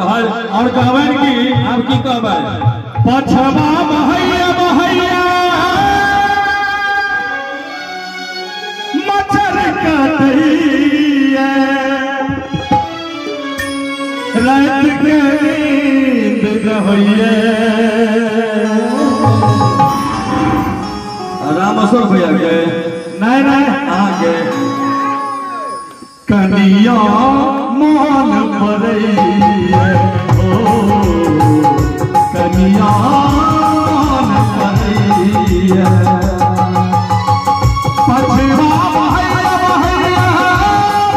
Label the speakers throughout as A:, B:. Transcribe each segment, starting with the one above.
A: और कहबन की आप की कहबन पछवा बहैया बहैया मच्छर कटैया रात के नींद रहैया रामेश्वर भैया के नहीं आगे कनिया मान पड़ैया ओ कनिया मान पड़ैया पछवा बहैया बहैया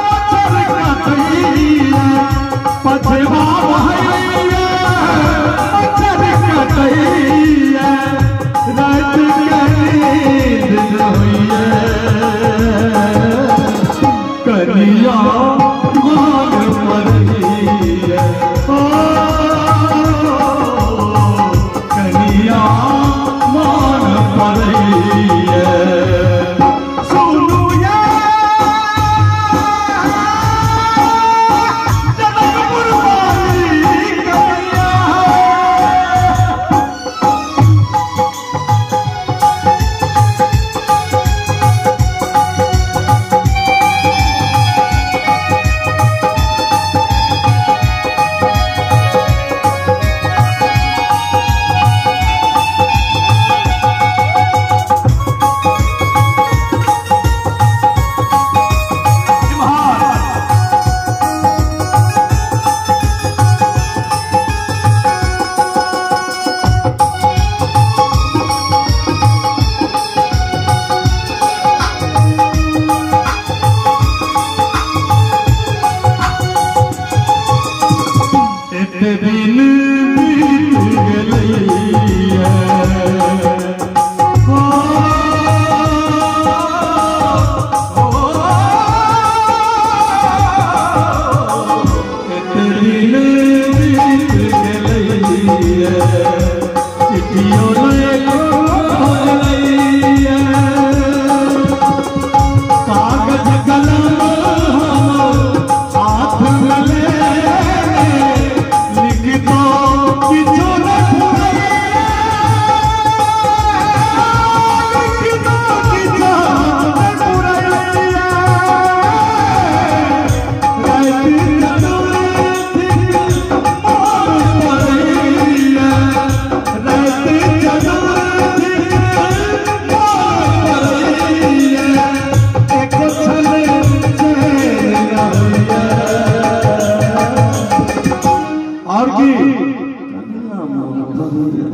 A: मच्छर कटैया पछवा बहैया मच्छर कटैया रात के नींद रहैया कनिया मान पड़ैया ओ कनिया मान पड़ैया सुनू या जनकपुर वाली कनिया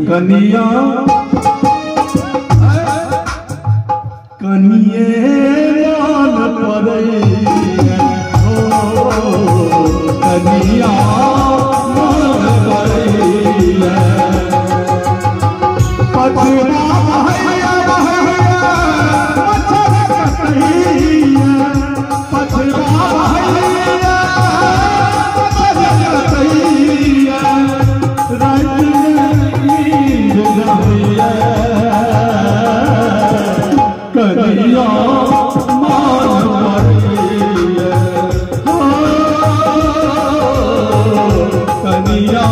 A: कनिया कनिए मान पड़ैया ओ कनिया मान पड़ैया पछवा बहैया बहैया मच्छर कटैया पछवा बहैया मच्छर कटैया रात कनिया मान पड़ैया कनिया